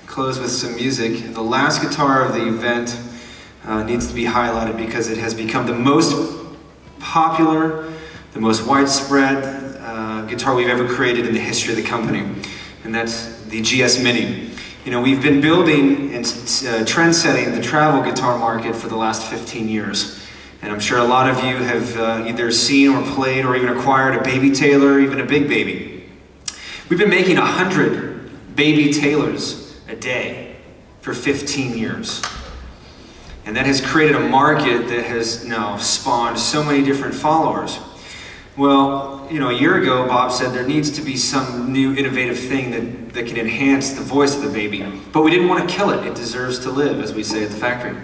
Close with some music. The last guitar of the event needs to be highlighted because it has become the most popular, the most widespread guitar we've ever created in the history of the company, and that's the GS Mini. You know, we've been building and trend-setting the travel guitar market for the last 15 years. And I'm sure a lot of you have either seen or played or even acquired a Baby Taylor or even a Big Baby. We've been making 100 Baby Taylors a day for 15 years. And that has created a market that has now spawned so many different followers. Well, you know, a year ago, Bob said there needs to be some new innovative thing that can enhance the voice of the Baby. But we didn't want to kill it. It deserves to live, as we say at the factory.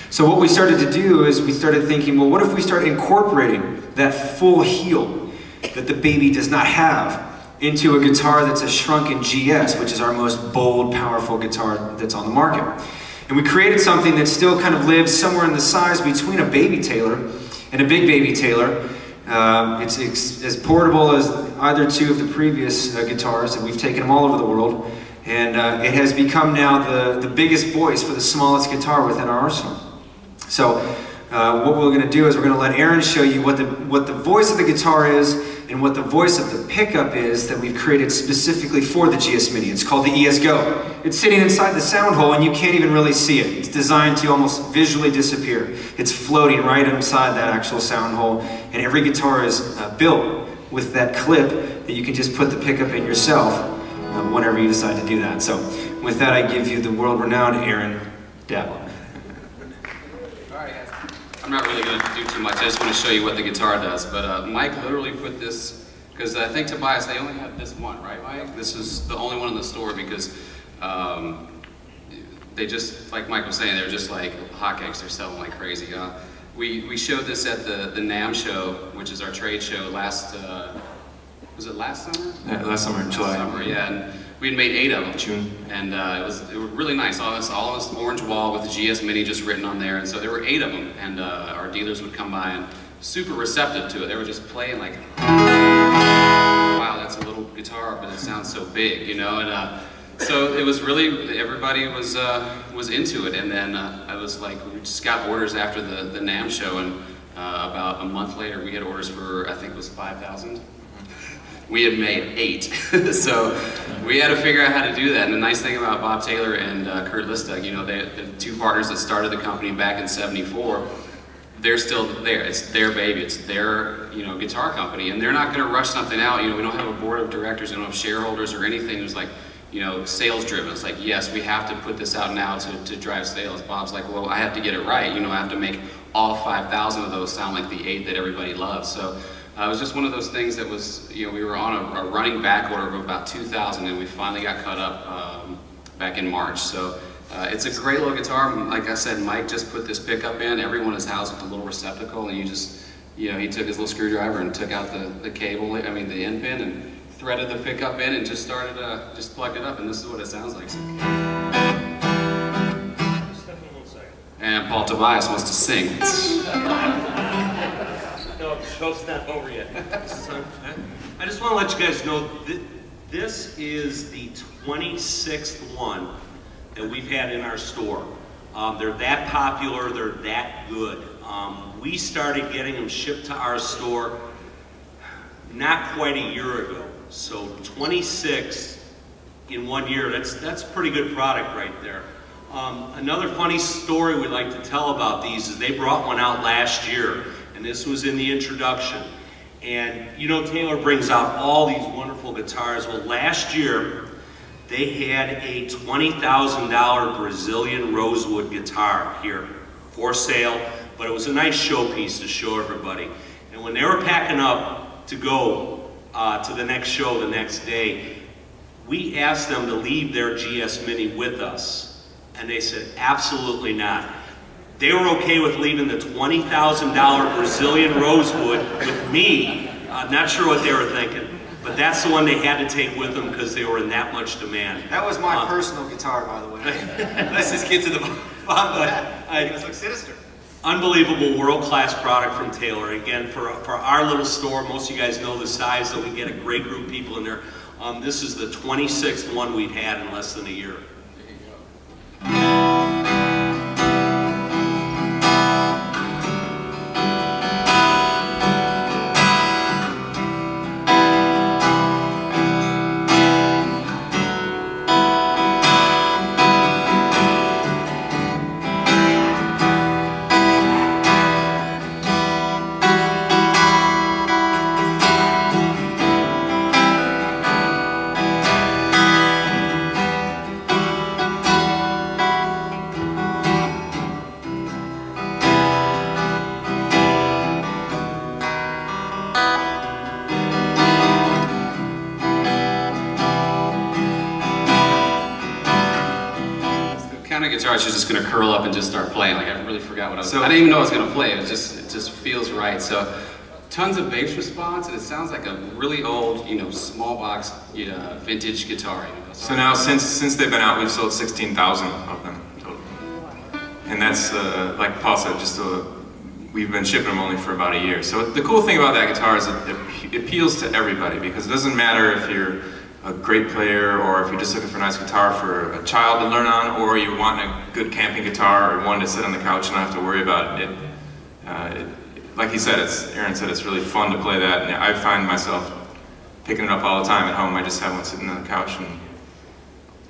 So what we started to do is we started thinking, well, what if we start incorporating that full heel that the Baby does not have into a guitar that's a shrunken GS, which is our most bold, powerful guitar that's on the market. And we created something that still kind of lives somewhere in the size between a Baby Taylor and a Big Baby Taylor. It's as portable as either two of the previous guitars, and we've taken them all over the world. And it has become now the biggest voice for the smallest guitar within our arsenal. So what we're going to do is we're going to let Aaron show you what the voice of the guitar is and what the voice of the pickup is that we've created specifically for the GS Mini. It's called the ES Go. It's sitting inside the sound hole and you can't even really see it. It's designed to almost visually disappear. It's floating right inside that actual sound hole, and every guitar is built with that clip that you can just put the pickup in yourself whenever you decide to do that. So with that, I give you the world-renowned Aaron Dablow. I'm not really going to do too much. I just want to show you what the guitar does. But Mike literally put this, because I think Tobias, they only have this one, right, Mike? This is the only one in the store because they just, like Mike was saying, they're just like hotcakes. They're selling like crazy. We showed this at the NAMM show, which is our trade show last, was it last summer? Yeah, last summer in July. Last summer, yeah. And we had made 8 of them. June. And it was really nice. All this orange wall with the GS Mini just written on there. And so there were 8 of them. And our dealers would come by and super receptive to it. They were just playing like, wow, that's a little guitar, but it sounds so big, you know? And so it was really, everybody was into it. And then I was like, we just got orders after the NAMM show. And about a month later, we had orders for, I think it was 5,000. We had made 8, so we had to figure out how to do that. And the nice thing about Bob Taylor and Kurt Listug, you know, the 2 partners that started the company back in '74, they're still there. It's their baby. It's their, you know, guitar company, and they're not going to rush something out. You know, we don't have a board of directors, we don't have shareholders or anything. It's like, you know, sales driven. It's like, yes, we have to put this out now to drive sales. Bob's like, well, I have to get it right. You know, I have to make all 5,000 of those sound like the 8 that everybody loves. So. It was just one of those things that was, you know, we were on a running back order of about 2,000, and we finally got caught up back in March. So it's a great little guitar. Like I said, Mike just put this pickup in. Everyone is housed with a little receptacle, and you just, you know, he took his little screwdriver and took out the cable, I mean the end pin, and threaded the pickup in and just started, just plugged it up, and this is what it sounds like. So. And Paul Tobias wants to sing. No, the show's not over yet. I just want to let you guys know that this is the 26th one that we've had in our store. They're that popular, they're that good. We started getting them shipped to our store not quite a year ago. So 26 in 1 year, that's a pretty good product right there. Another funny story we'd like to tell about these is they brought one out last year. And this was in the introduction. And you know, Taylor brings out all these wonderful guitars. Well, last year, they had a $20,000 Brazilian rosewood guitar here for sale, but it was a nice showpiece to show everybody. And when they were packing up to go to the next show the next day, we asked them to leave their GS Mini with us. And they said, absolutely not. They were okay with leaving the $20,000 Brazilian rosewood with me. Not sure what they were thinking, but that's the one they had to take with them because they were in that much demand. That was my personal guitar, by the way. Let's just get to the It looks sinister. Unbelievable world-class product from Taylor. Again, for our little store, most of you guys know the size that we get a great group of people in there. This is the 26th one we've had in less than a year. Guitarist is just going to curl up and just start playing. Like I really forgot what I was. I didn't even know I was going to play. It just feels right. So, tons of bass response, and it sounds like a really old, small box, vintage guitar. So now, since they've been out, we've sold 16,000 of them total. And that's like Paul said, we've been shipping them only for about a year. So the cool thing about that guitar is that it appeals to everybody, because it doesn't matter if you're a great player, or if you're just looking for a nice guitar for a child to learn on, or you want a good camping guitar, or one to sit on the couch and not have to worry about it. Like he said, Aaron said, it's really fun to play that, and I find myself picking it up all the time at home. I just have one sitting on the couch, and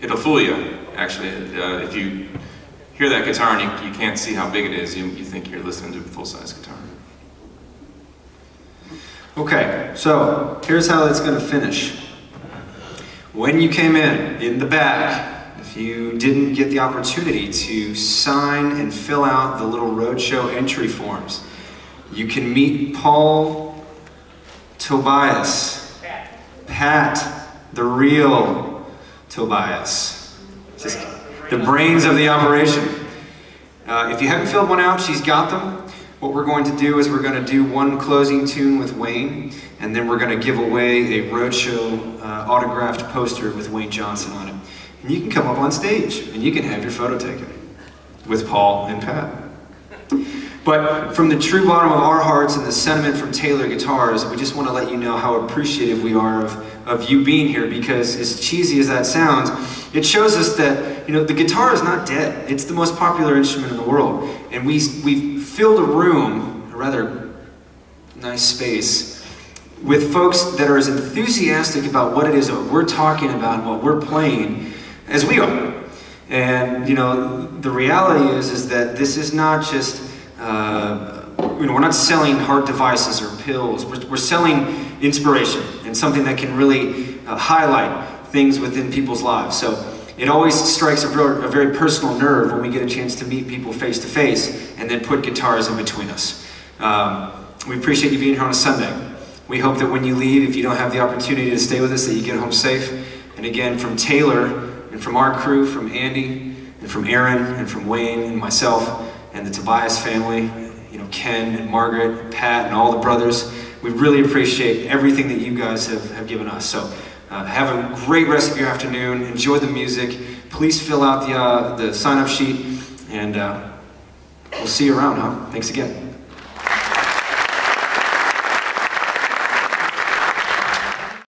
it'll fool you, actually. If you hear that guitar and you can't see how big it is, you think you're listening to a full-size guitar. Okay, so here's how it's going to finish. When you came in the back, if you didn't get the opportunity to sign and fill out the little Roadshow entry forms, you can meet Paul, Tobias, Pat, the real Tobias, just the brains of the operation. If you haven't filled one out, she's got them. What we're going to do is we're going to do one closing tune with Wayne, and then we're going to give away a Roadshow autographed poster with Wayne Johnson on it. And you can come up on stage, and you can have your photo taken with Paul and Pat. But from the true bottom of our hearts and the sentiment from Taylor Guitars, we just want to let you know how appreciative we are of you being here, because as cheesy as that sounds, it shows us that, the guitar is not dead. It's the most popular instrument in the world. And we've filled a room, a rather nice space, with folks that are as enthusiastic about what it is that we're talking about and what we're playing as we are. And, the reality is that this is not just, we're not selling heart devices or pills. We're selling inspiration and something that can really highlight things within people's lives. So it always strikes a very personal nerve when we get a chance to meet people face to face and then put guitars in between us. We appreciate you being here on a Sunday. We hope that when you leave, if you don't have the opportunity to stay with us, that you get home safe. And again, from Taylor and from our crew, from Andy and from Aaron and from Wayne and myself and the Tobias family, Ken and Margaret, and Pat and all the brothers, we really appreciate everything that you guys have given us. So have a great rest of your afternoon. Enjoy the music. Please fill out the sign-up sheet, and we'll see you around, huh? Thanks again.